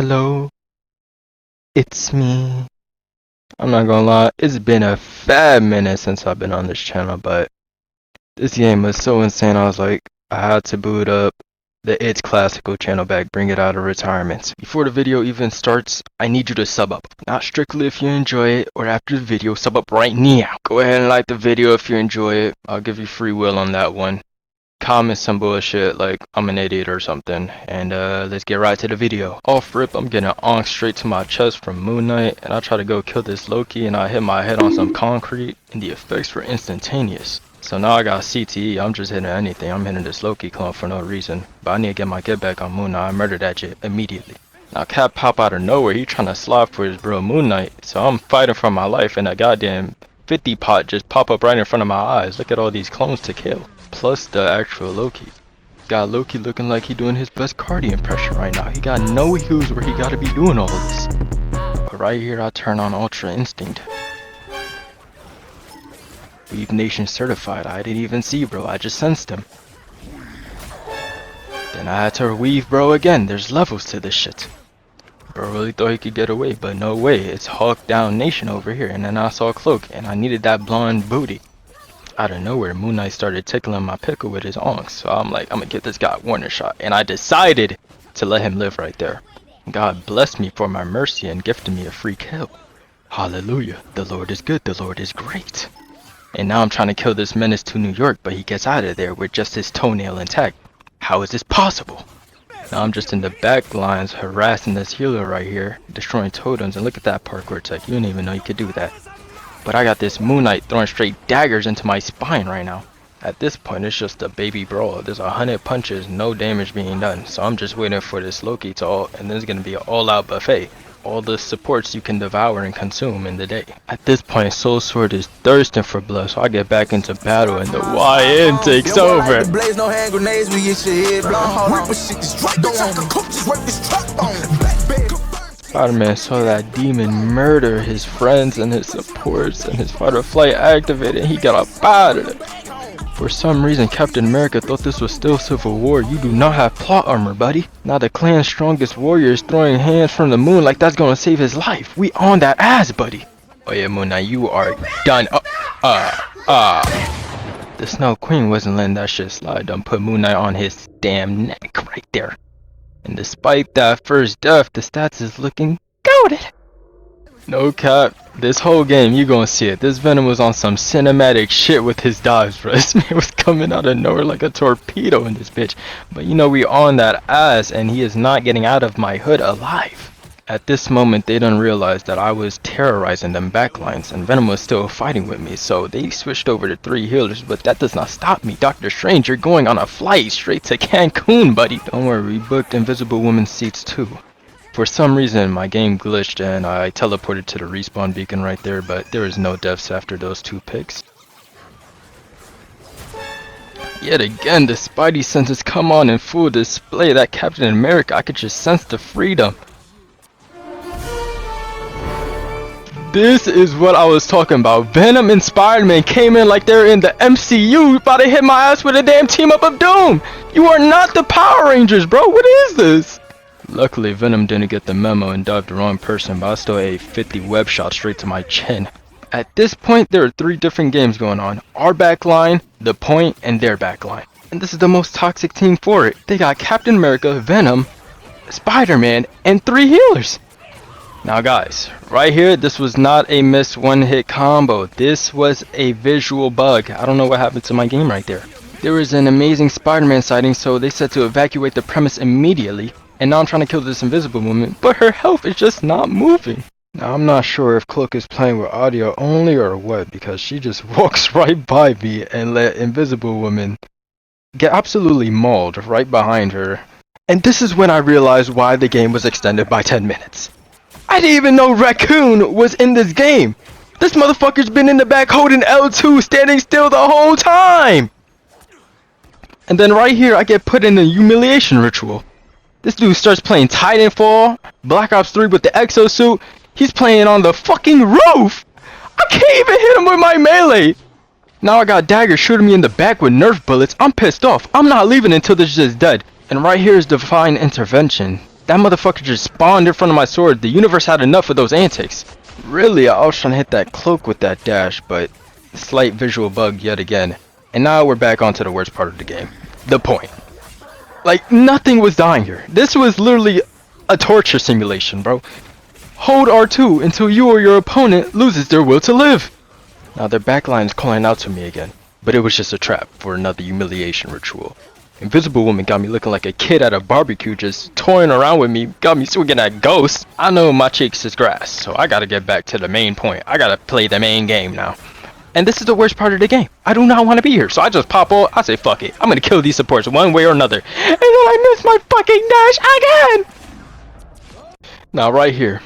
Hello, it's me. I'm not gonna lie, it's been a fat minute since I've been on this channel, but this game was so insane. I was like, I had to boot up the It's Classical channel back, bring it out of retirement. Before the video even starts, I need you to sub up. Not strictly if you enjoy it, or after the video, sub up right now. Go ahead and like the video if you enjoy it. I'll give you free will on that one. Comment some bullshit like I'm an idiot or something, and let's get right to the video. Off rip, I'm getting onk straight to my chest from Moon Knight, and I try to go kill this Loki, and I hit my head on some concrete, and the effects were instantaneous. So now I got CTE, I'm just hitting anything. I'm hitting this Loki clone for no reason, but I need to get my get back on Moon Knight. I murdered that shit immediately. Now Cap pop out of nowhere, he trying to slide for his bro Moon Knight, so I'm fighting for my life, and a goddamn 50 pot just pop up right in front of my eyes. Look at all these clones to kill. Plus the actual Loki. Got Loki looking like he doing his best Cardi impression right now. He got no hues where he gotta be doing all of this. But right here I turn on Ultra Instinct. Weave Nation certified. I didn't even see bro, I just sensed him. Then I had to weave bro again. There's levels to this shit. Bro really thought he could get away, but no way. It's Hawk Down Nation over here. And then I saw Cloak and I needed that blonde booty. Out of nowhere, Moon Knight started tickling my pickle with his onks, so I'm like, I'm gonna give this guy a warning shot, and I decided to let him live right there. God blessed me for my mercy and gifted me a free kill. Hallelujah, the Lord is good, the Lord is great. And now I'm trying to kill this menace to New York, but he gets out of there with just his toenail intact. How is this possible? Now I'm just in the back lines harassing this healer right here, destroying totems, and look at that parkour tech, you didn't even know you could do that. But I got this Moon Knight throwing straight daggers into my spine right now. At this point, it's just a baby brawl. There's 100 punches, no damage being done. So I'm just waiting for this Loki to ult, and there's gonna be an all-out buffet. All the supports you can devour and consume in the day. At this point, Soul Sword is thirsting for blood, so I get back into battle, and the YN takes over. Spider-Man saw that demon murder his friends and his supports, and his fight or flight activated, and he got up out of it. For some reason, Captain America thought this was still Civil War. You do not have plot armor, buddy. Now the clan's strongest warrior is throwing hands from the moon like that's gonna save his life. We on that ass, buddy. Oh yeah, Moon Knight, you are done. The Snow Queen wasn't letting that shit slide. Done put Moon Knight on his damn neck right there. And despite that first death, the stats is looking goated. No cap, this whole game you gonna see it. This Venom was on some cinematic shit with his dives, bro. This man was coming out of nowhere like a torpedo in this bitch. But you know we on that ass, and he is not getting out of my hood alive. At this moment, they done realized that I was terrorizing them backlines, and Venom was still fighting with me, so they switched over to 3 healers, but that does not stop me. Dr. Strange, you're going on a flight straight to Cancun, buddy. Don't worry, we booked Invisible Woman seats too. For some reason, my game glitched, and I teleported to the respawn beacon right there, but there is no deaths after those 2 picks. Yet again, the Spidey senses come on in full display. That Captain America, I could just sense the freedom. This is what I was talking about. Venom and Spider-Man came in like they're in the MCU, about to hit my ass with a damn team up of doom. You are not the Power Rangers, bro. What is this? Luckily, Venom didn't get the memo and dived the wrong person, but I still ate 50 web shots straight to my chin. At this point, there are 3 different games going on. Our backline, the point, and their backline. And this is the most toxic team for it. They got Captain America, Venom, Spider-Man, and 3 healers. Now guys, right here, this was not a miss one-hit combo. This was a visual bug. I don't know what happened to my game right there. There was an amazing Spider-Man sighting, so they said to evacuate the premise immediately. And now I'm trying to kill this Invisible Woman, but her health is just not moving. Now I'm not sure if Cloak is playing with audio only or what, because she just walks right by me and let Invisible Woman get absolutely mauled right behind her. And this is when I realized why the game was extended by 10 minutes. I didn't even know Raccoon was in this game. This motherfucker's been in the back holding L2, standing still the whole time. And then right here, I get put in a humiliation ritual. This dude starts playing Titanfall, Black Ops 3 with the exosuit. He's playing on the fucking roof. I can't even hit him with my melee. Now I got Dagger shooting me in the back with Nerf bullets. I'm pissed off. I'm not leaving until this shit is dead. And right here is Divine Intervention. That motherfucker just spawned in front of my sword. The universe had enough of those antics. Really, I was trying to hit that cloak with that dash, but slight visual bug yet again. And now we're back onto the worst part of the game. The point. Like, nothing was dying here. This was literally a torture simulation, bro. Hold R2 until you or your opponent loses their will to live. Now their backline is calling out to me again, but it was just a trap for another humiliation ritual. Invisible Woman got me looking like a kid at a barbecue, just toying around with me, got me swinging at ghosts. I know my cheeks is grass, so I gotta get back to the main point. I gotta play the main game now. And this is the worst part of the game. I do not want to be here, so I just pop out. I say, fuck it. I'm gonna kill these supports one way or another. And then I miss my fucking dash again! Now right here,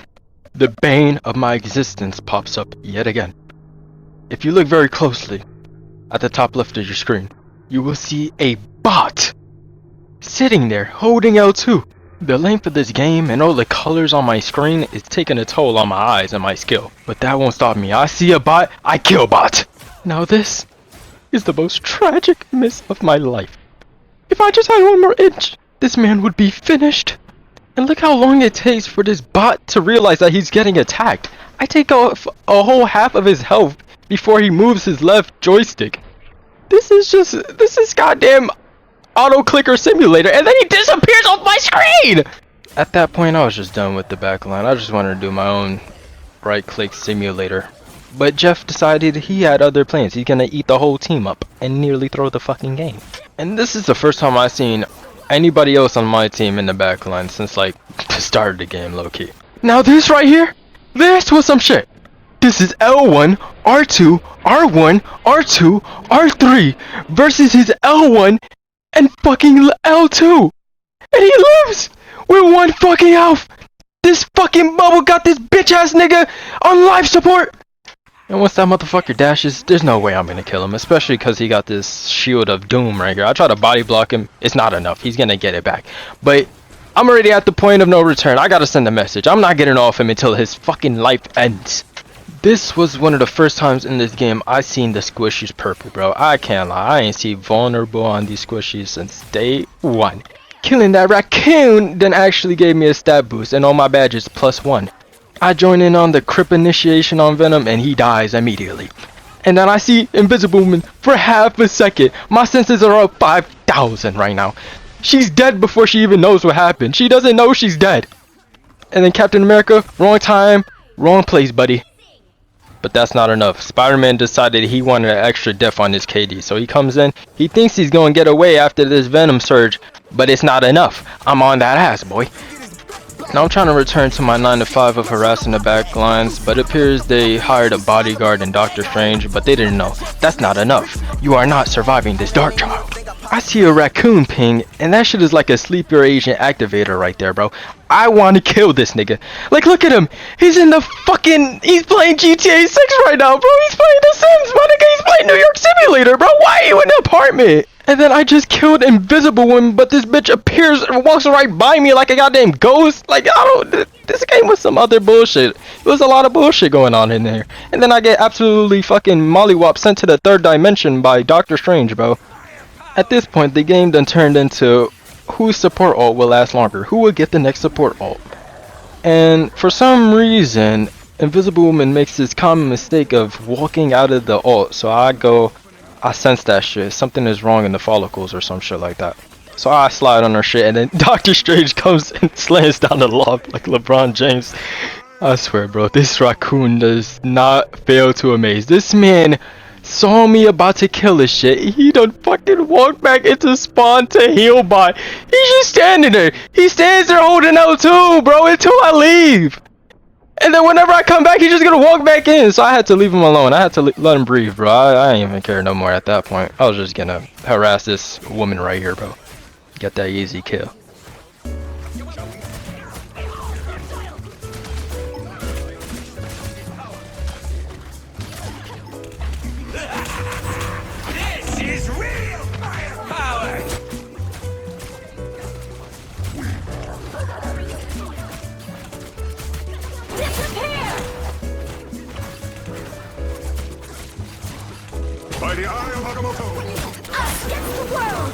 the bane of my existence pops up yet again. If you look very closely, at the top left of your screen, you will see a bot sitting there holding L2. The length of this game and all the colors on my screen is taking a toll on my eyes and my skill. But that won't stop me. I see a bot, I kill bot. Now this is the most tragic miss of my life. If I just had one more inch, this man would be finished. And look how long it takes for this bot to realize that he's getting attacked. I take off a whole half of his health before he moves his left joystick. This is goddamn auto clicker simulator, and then he disappears off my screen! At that point, I was just done with the backline. I just wanted to do my own right click simulator. But Jeff decided he had other plans. He's gonna eat the whole team up and nearly throw the fucking game. And this is the first time I've seen anybody else on my team in the backline since like the start of the game, low-key. Now this right here, this was some shit. This is L1, R2, R1, R2, R3 versus his L1 and fucking L2. And he lives with one fucking health. This fucking bubble got this bitch ass nigga on life support. And once that motherfucker dashes, there's no way I'm gonna kill him, especially because he got this shield of doom right here. I try to body block him, it's not enough. He's gonna get it back. But I'm already at the point of no return. I gotta send a message. I'm not getting off him until his fucking life ends. This was one of the first times in this game I seen the squishies purple, bro. I can't lie, I ain't seen vulnerable on these squishies since day one. Killing that raccoon then actually gave me a stat boost and all my badges +1. I join in on the Crip initiation on Venom and he dies immediately. And then I see Invisible Woman for half a second. My senses are up 5,000 right now. She's dead before she even knows what happened. She doesn't know she's dead. And then Captain America, wrong time, wrong place, buddy. But that's not enough. Spider-Man decided he wanted an extra death on his KD. So he comes in, he thinks he's going to get away after this Venom surge. But it's not enough. I'm on that ass, boy. Now I'm trying to return to my 9 to 5 of harassing the back lines. But it appears they hired a bodyguard and Doctor Strange. But they didn't know. That's not enough. You are not surviving this Dark Child. I see a raccoon ping, and that shit is like a sleeper agent activator right there, bro. I want to kill this nigga. Like, look at him. He's in the fucking... He's playing GTA 6 right now, bro. He's playing The Sims, my nigga. He's playing New York Simulator, bro. Why are you in the apartment? And then I just killed Invisible Woman, but this bitch appears and walks right by me like a goddamn ghost. Like, I don't... This game was some other bullshit. There was a lot of bullshit going on in there. And then I get absolutely fucking mollywop sent to the 3rd dimension by Doctor Strange, bro. At this point, the game then turned into whose support ult will last longer, who will get the next support ult. And for some reason, Invisible Woman makes this common mistake of walking out of the ult. So I sense that shit. Something is wrong in the follicles or some shit like that. So I slide on her shit, and then Doctor Strange comes and slams down the lob like LeBron James. I swear, bro, this raccoon does not fail to amaze. This man saw me about to kill his shit. He done fucking walked back into spawn to heal bot. He's just standing there. He stands there holding L2, bro, until I leave. And then whenever I come back, he's just gonna walk back in. So I had to leave him alone. I had to let him breathe, bro. I ain't even care no more at that point. I was just gonna harass this woman right here, bro. Get that easy kill. This is real firepower! By the eye of Agamotto! Us against the world!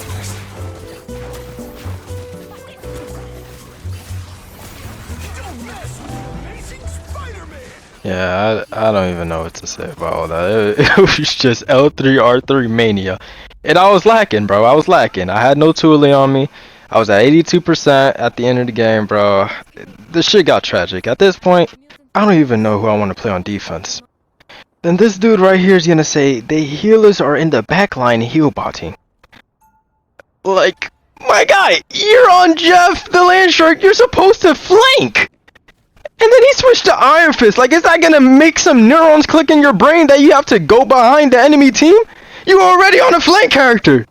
Yeah, I don't even know what to say about all that. It was just L3R3 mania. And I was lacking, bro. I was lacking. I had no Thule on me. I was at 82% at the end of the game, bro. This shit got tragic. At this point, I don't even know who I want to play on defense. Then this dude right here is gonna say the healers are in the backline heal botting. Like, my guy, you're on Jeff the Land Shark. You're supposed to flank. And then he switched to Iron Fist. Like, is that gonna make some neurons click in your brain that you have to go behind the enemy team? You already on a flank character.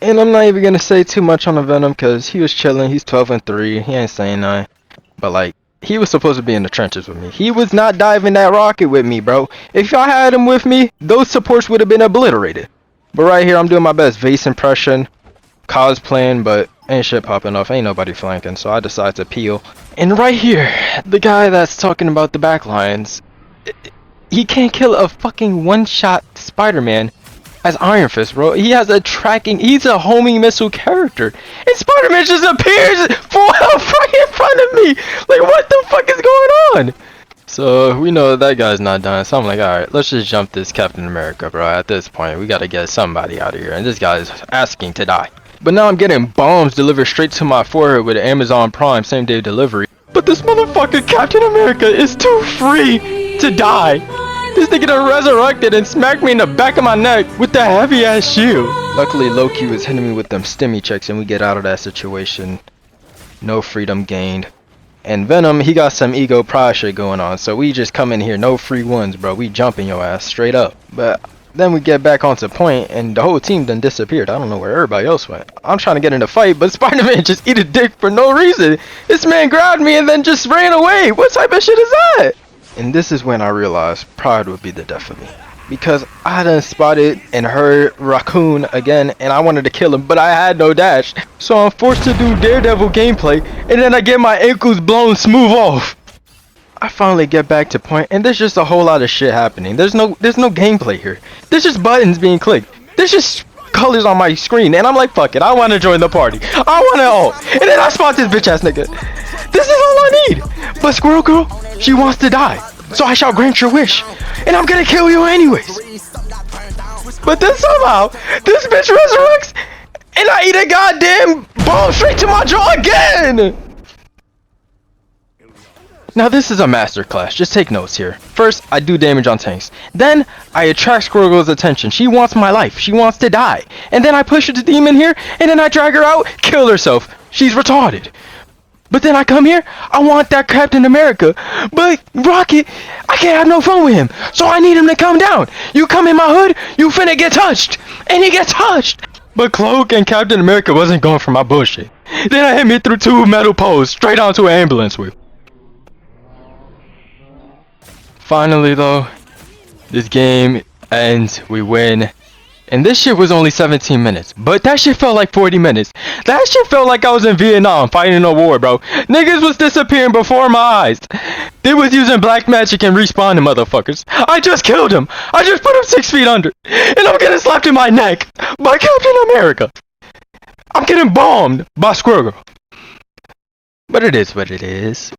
And I'm not even gonna say too much on the Venom because he was chilling. He's 12-3. He ain't saying nothing. But like, he was supposed to be in the trenches with me. He was not diving that rocket with me, bro. If y'all had him with me, those supports would have been obliterated. But right here, I'm doing my best Vase impression, cosplaying, but ain't shit popping off. Ain't nobody flanking, so I decided to peel. And right here, the guy that's talking about the backlines, he can't kill a fucking one-shot Spider-Man as Iron Fist, bro. He has a tracking, he's a homing missile character. And Spider-Man just appears full health right in front of me. Like, what the fuck is going on? So, we know that guy's not done, so I'm like, alright, let's just jump this Captain America, bro. At this point, we gotta get somebody out of here. And this guy's asking to die. But now I'm getting bombs delivered straight to my forehead with Amazon Prime same day delivery. But this motherfucking Captain America is too free to die. This nigga done resurrected and smacked me in the back of my neck with that heavy ass shield. Luckily Loki was hitting me with them stimmy checks and we get out of that situation. No freedom gained. And Venom, he got some ego pride shit going on. So we just come in here, no free ones, bro. We jumping your ass straight up. But then we get back onto point and the whole team done disappeared. I don't know where everybody else went. I'm trying to get in a fight, but Spider-Man just eat a dick for no reason. This man grabbed me and then just ran away. What type of shit is that? And this is when I realized pride would be the death of me. Because I done spotted and heard Raccoon again and I wanted to kill him, but I had no dash. So I'm forced to do Daredevil gameplay and then I get my ankles blown smooth off. I finally get back to point and there's just a whole lot of shit happening. There's no gameplay here. There's just buttons being clicked. There's just colors on my screen and I'm like, fuck it, I want to join the party. I want to ult. And then I spot this bitch ass nigga. This is all I need. But Squirrel Girl, she wants to die. So I shall grant your wish. And I'm gonna kill you anyways. But then somehow, this bitch resurrects and I eat a goddamn bomb straight to my jaw again. Now this is a masterclass, just take notes here. First, I do damage on tanks. Then, I attract Squirrel Girl's attention. She wants my life. She wants to die. And then I push her to demon here, and then I drag her out, kill herself. She's retarded. But then I come here, I want that Captain America. But Rocket, I can't have no fun with him. So I need him to come down. You come in my hood, you finna get touched. And he gets touched. But Cloak and Captain America wasn't going for my bullshit. Then I hit me through 2 metal poles, straight onto an ambulance wheel. Finally though, this game ends, we win. And this shit was only 17 minutes, but that shit felt like 40 minutes. That shit felt like I was in Vietnam fighting a war, bro. Niggas was disappearing before my eyes. They was using black magic and respawning motherfuckers. I just killed him. I just put him 6 feet under. And I'm getting slapped in my neck by Captain America. I'm getting bombed by Squirrel Girl. But it is what it is.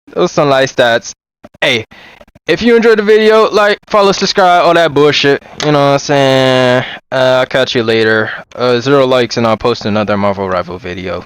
Those sunlight stats. Hey, if you enjoyed the video, like, follow, subscribe, all that bullshit. You know what I'm saying? I'll catch you later. 0 likes and I'll post another Marvel Rival video.